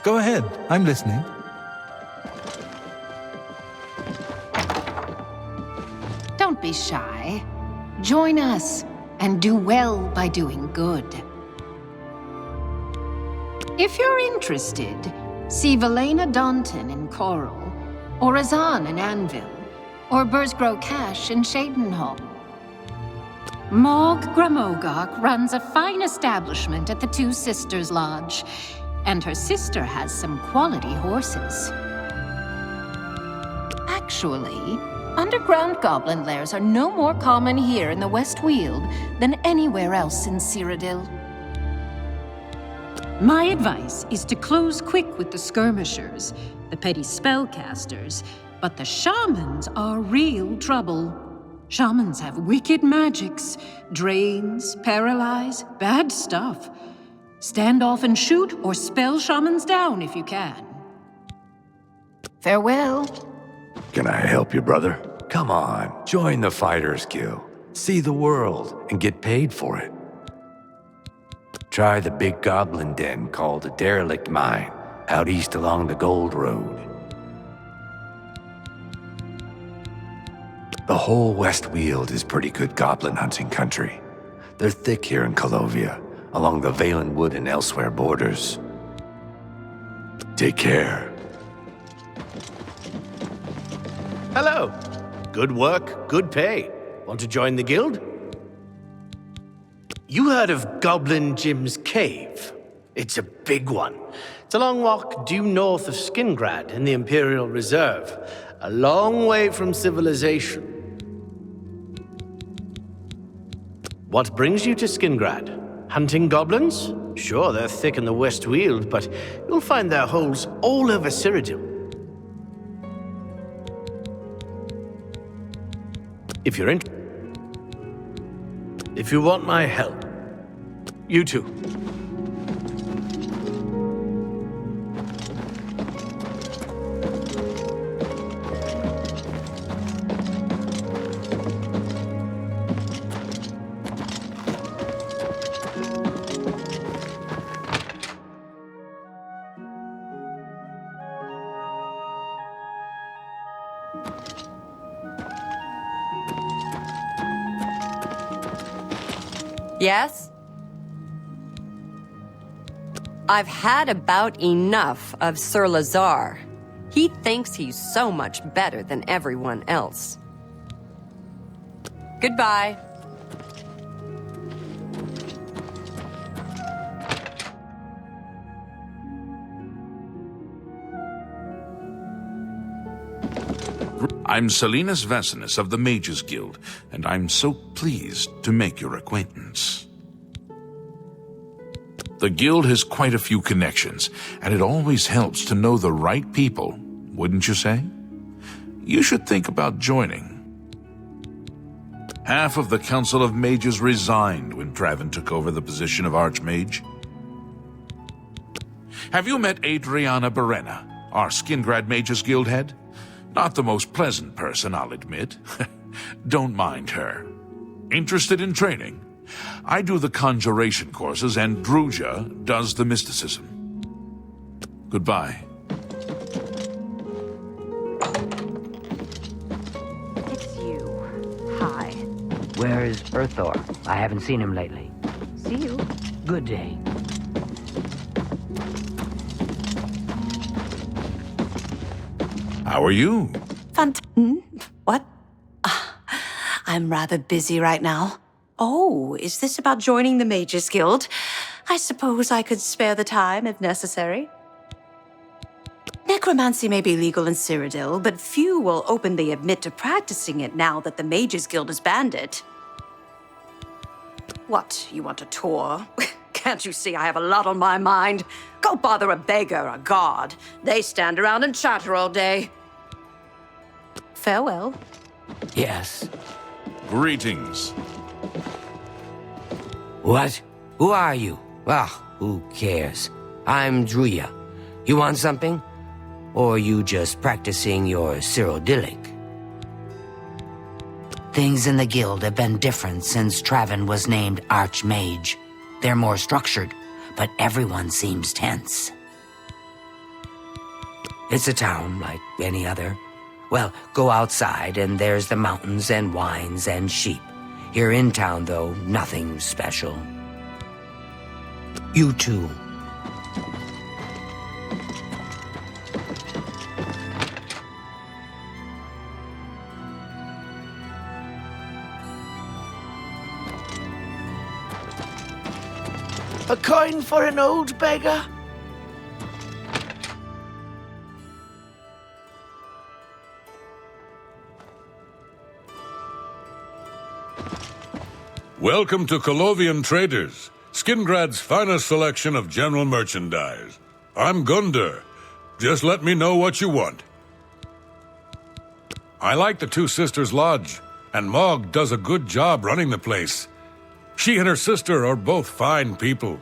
Go ahead, I'm listening. Don't be shy. Join us, and do well by doing good. If you're interested, see Valena Daunton in Coral, or Azan in Anvil, or Bursgrow Cash in Shadenhall. Morg Gramogok runs a fine establishment at the Two Sisters Lodge, and her sister has some quality horses. Actually, underground goblin lairs are no more common here in the West Weald than anywhere else in Cyrodiil. My advice is to close quick with the skirmishers, the petty spellcasters, but the shamans are real trouble. Shamans have wicked magics, drains, paralyze, bad stuff. Stand off and shoot, or spell shamans down if you can. Farewell. Can I help you, brother? Come on, join the Fighters Guild. See the world and get paid for it. Try the big goblin den called the Derelict Mine, out east along the Gold Road. The whole West Weald is pretty good goblin hunting country. They're thick here in Colovia, along the Valenwood and elsewhere borders. Take care. Hello. Good work, good pay. Want to join the guild? You heard of Goblin Jim's Cave? It's a big one. It's a long walk due north of Skingrad in the Imperial Reserve. A long way from civilization. What brings you to Skingrad? Hunting goblins? Sure, they're thick in the West Weald, but you'll find their holes all over Cyrodiil. If you're in... If you want my help, you too. Yes? I've had about enough of Sir Lazar. He thinks he's so much better than everyone else. Goodbye. I'm Salinas Vasinus of the Mages Guild, and I'm so pleased to make your acquaintance. The guild has quite a few connections, and it always helps to know the right people, wouldn't you say? You should think about joining. Half of the Council of Mages resigned when Traven took over the position of Archmage. Have you met Adriana Berena, our Skingrad Mages Guild head? Not the most pleasant person, I'll admit. Don't mind her. Interested in training? I do the conjuration courses, and Druja does the mysticism. Goodbye. It's you. Hi. Where is Earthor? I haven't seen him lately. See you. Good day. How are you? What? I'm rather busy right now. Oh, is this about joining the Mages Guild? I suppose I could spare the time if necessary. Necromancy may be legal in Cyrodiil, but few will openly admit to practicing it now that the Mages Guild has banned it. What, you want a tour? Can't you see I have a lot on my mind? Go bother a beggar or a god. They stand around and chatter all day. Farewell. Yes. Greetings. What? Who are you? Ah, who cares? I'm Druya. You want something? Or you just practicing your Cyrodiilic? Things in the guild have been different since Traven was named Archmage. They're more structured, but everyone seems tense. It's a town like any other. Well, go outside and there's the mountains and wines and sheep. Here in town, though, nothing special. You too. A coin for an old beggar? Welcome to Colovian Traders, Skingrad's finest selection of general merchandise. I'm Gunder. Just let me know what you want. I like the Two Sisters Lodge, and Mog does a good job running the place. She and her sister are both fine people.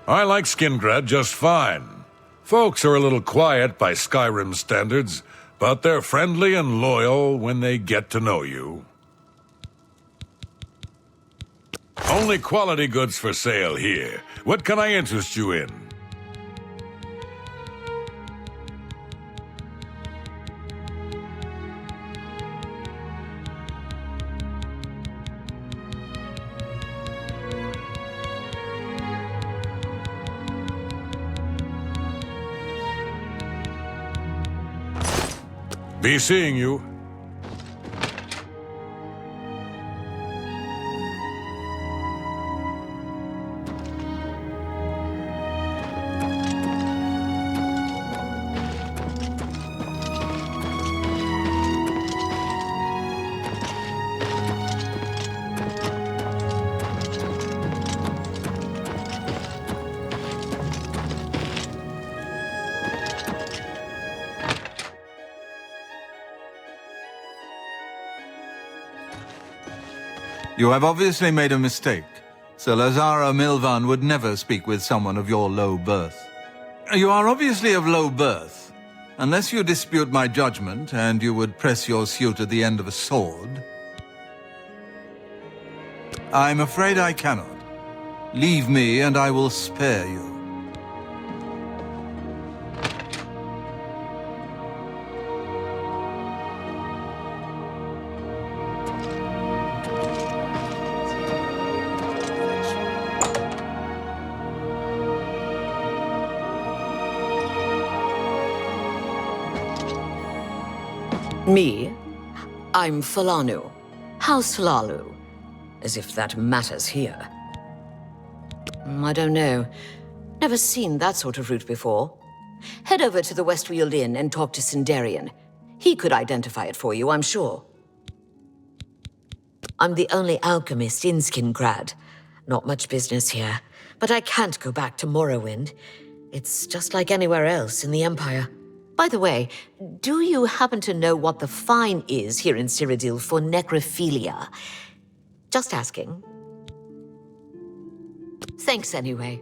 I like Skingrad just fine. Folks are a little quiet by Skyrim standards, but they're friendly and loyal when they get to know you. Only quality goods for sale here. What can I interest you in? Be seeing you. You have obviously made a mistake. Sir Lazara Milvan would never speak with someone of your low birth. You are obviously of low birth. Unless you dispute my judgment, and you would press your suit at the end of a sword, I'm afraid I cannot. Leave me, and I will spare you. Me? I'm Falanu. House Falalu. As if that matters here. I don't know. Never seen that sort of route before. Head over to the Westfield Inn and talk to Sindarian. He could identify it for you, I'm sure. I'm the only alchemist in Skingrad. Not much business here, but I can't go back to Morrowind. It's just like anywhere else in the Empire. By the way, do you happen to know what the fine is here in Cyrodiil for necrophilia? Just asking. Thanks anyway.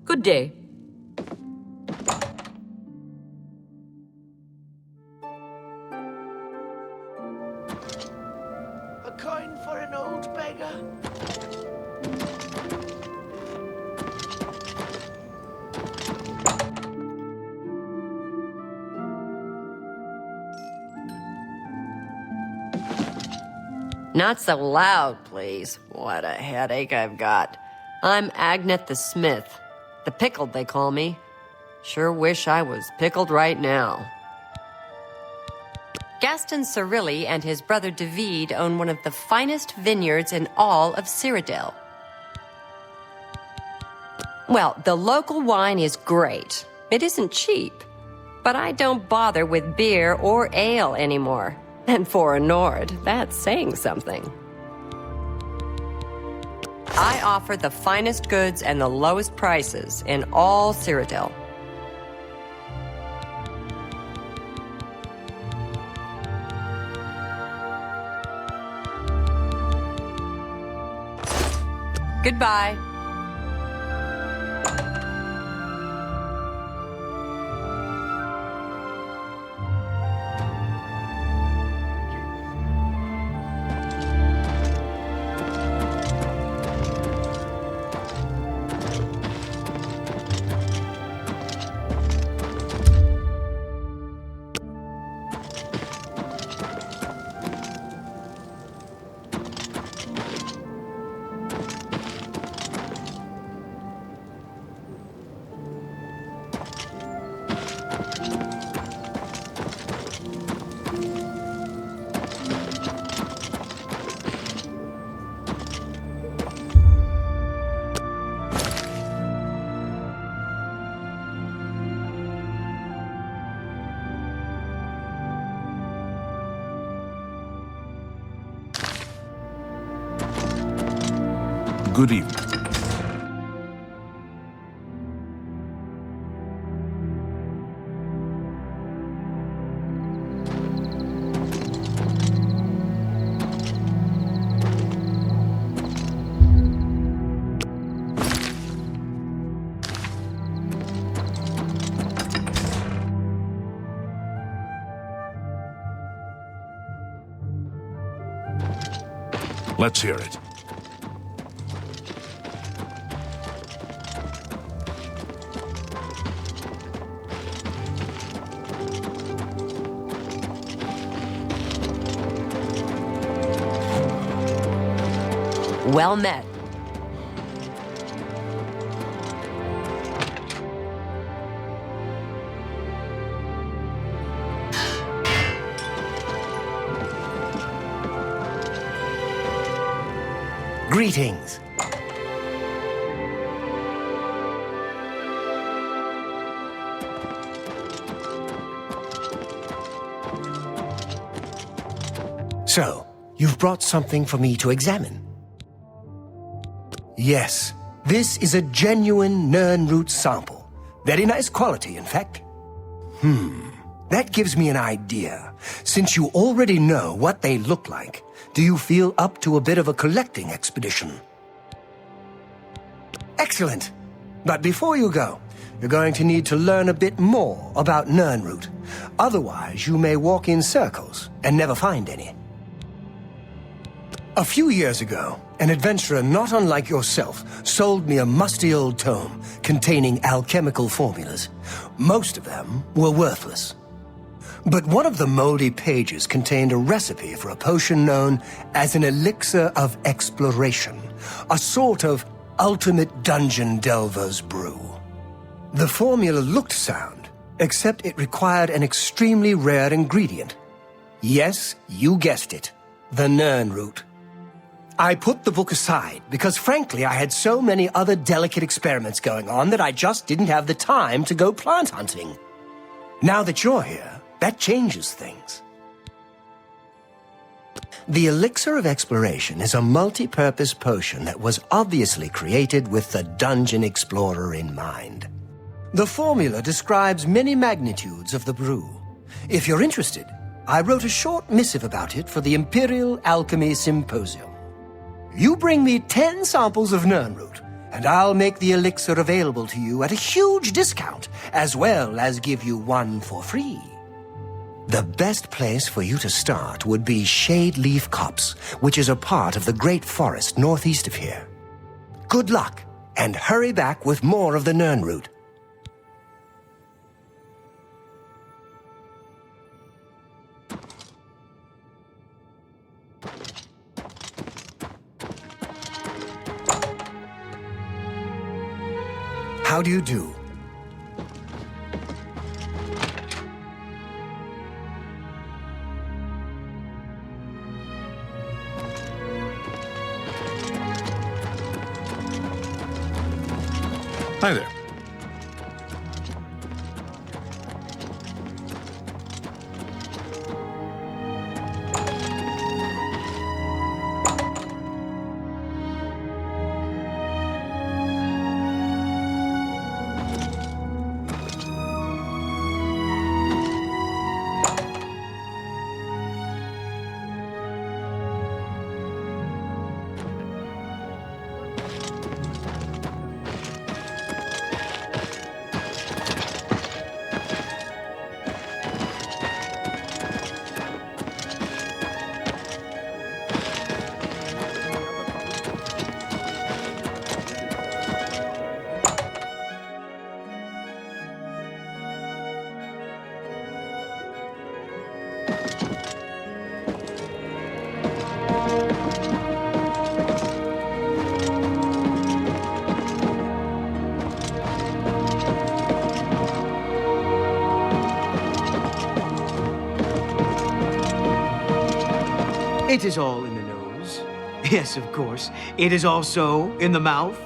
Good day. A coin for an old beggar? Not so loud, please. What a headache I've got. I'm Agnet the Smith. The Pickled, they call me. Sure wish I was pickled right now. Gaston Cirilli and his brother David own one of the finest vineyards in all of Cyrodiil. Well, the local wine is great. It isn't cheap. But I don't bother with beer or ale anymore. And for a Nord, that's saying something. I offer the finest goods and the lowest prices in all Cyrodiil. Goodbye. Good evening. Let's hear it. Well met. Greetings. So, you've brought something for me to examine. Yes, this is a genuine Nirnroot sample. Very nice quality, in fact. That gives me an idea. Since you already know what they look like, do you feel up to a bit of a collecting expedition? Excellent. But before you go, you're going to need to learn a bit more about Nirnroot. Otherwise, you may walk in circles and never find any. A few years ago, an adventurer not unlike yourself sold me a musty old tome containing alchemical formulas. Most of them were worthless. But one of the moldy pages contained a recipe for a potion known as an elixir of exploration, a sort of ultimate dungeon delver's brew. The formula looked sound, except it required an extremely rare ingredient. Yes, you guessed it, the Nirnroot. I put the book aside because, frankly, I had so many other delicate experiments going on that I just didn't have the time to go plant hunting. Now that you're here, that changes things. The Elixir of Exploration is a multi-purpose potion that was obviously created with the Dungeon Explorer in mind. The formula describes many magnitudes of the brew. If you're interested, I wrote a short missive about it for the Imperial Alchemy Symposium. You bring me 10 samples of Nirnroot, and I'll make the elixir available to you at a huge discount, as well as give you one for free. The best place for you to start would be Shade Leaf Copse, which is a part of the Great Forest northeast of here. Good luck, and hurry back with more of the Nirnroot. How do you do? Hi there. It is all in the nose. Yes, of course. It is also in the mouth.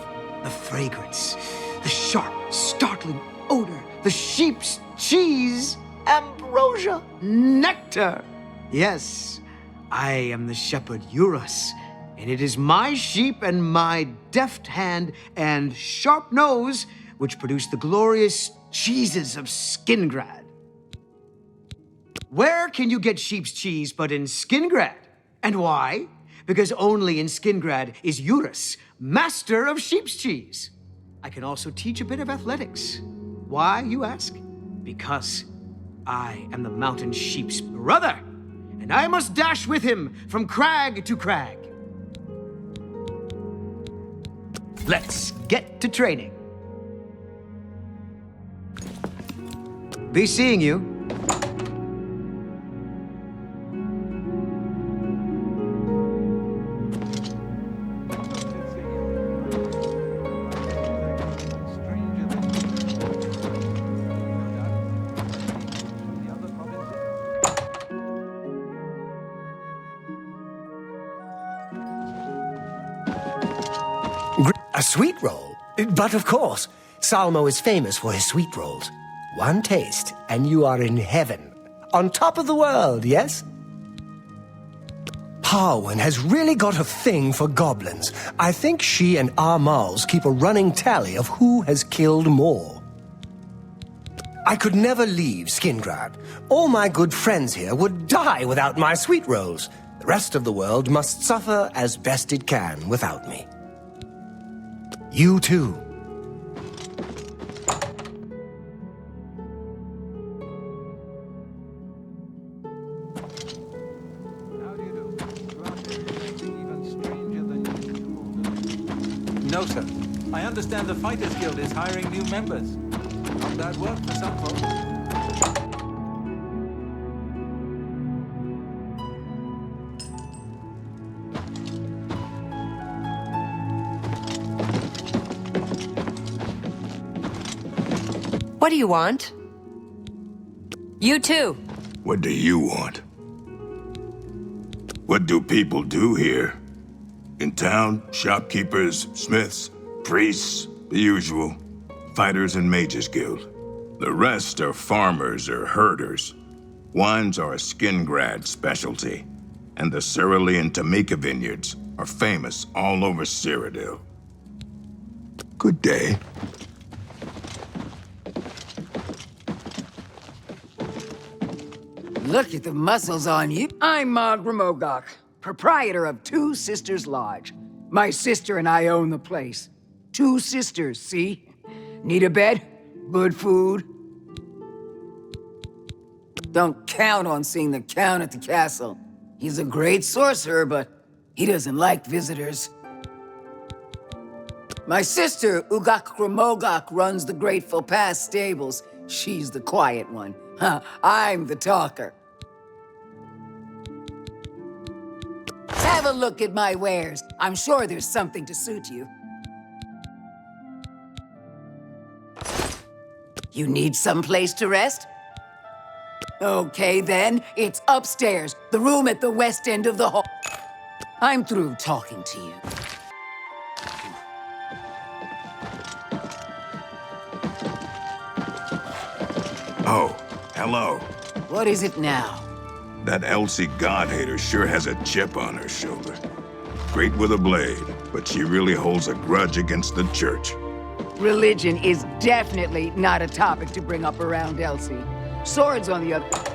The fragrance, the sharp, startling odor, the sheep's cheese, ambrosia, nectar. Yes, I am the shepherd Eurus, And it is my sheep and my deft hand and sharp nose which produce the glorious cheeses of Skingrad. Where can you get sheep's cheese but in Skingrad? And why? Because only in Skingrad is Eurus, master of sheep's cheese. I can also teach a bit of athletics. Why, you ask? Because I am the mountain sheep's brother, and I must dash with him from crag to crag. Let's get to training. Be seeing you. A sweet roll? But of course, Salmo is famous for his sweet rolls. One taste, and you are in heaven. On top of the world, yes? Parwin has really got a thing for goblins. I think she and Armals keep a running tally of who has killed more. I could never leave Skingrad. All my good friends here would die without my sweet rolls. The rest of the world must suffer as best it can without me. You too. No, sir. I understand the Fighters Guild is hiring new members. Not bad work for some folks. What do you want? You too. What do you want? What do people do here? In town, shopkeepers, smiths, priests, the usual. Fighters and Mages Guild. The rest are farmers or herders. Wines are a Skingrad specialty, and the Cerealy and Tamika vineyards are famous all over Cyrodiil. Good day. Look at the muscles on you. I'm Mog Ramogok, proprietor of Two Sisters Lodge. My sister and I own the place. Two sisters, see? Need a bed? Good food? Don't count on seeing the Count at the castle. He's a great sorcerer, but he doesn't like visitors. My sister, Ugak Ramogok, runs the Grateful Pass stables. She's the quiet one. I'm the talker. Have a look at my wares. I'm sure there's something to suit you. You need some place to rest? Okay, then. It's upstairs, the room at the west end of the hall. I'm through talking to you. Oh, hello. What is it now? That Elsie God-hater sure has a chip on her shoulder. Great with a blade, but she really holds a grudge against the church. Religion is definitely not a topic to bring up around Elsie. Swords on the other...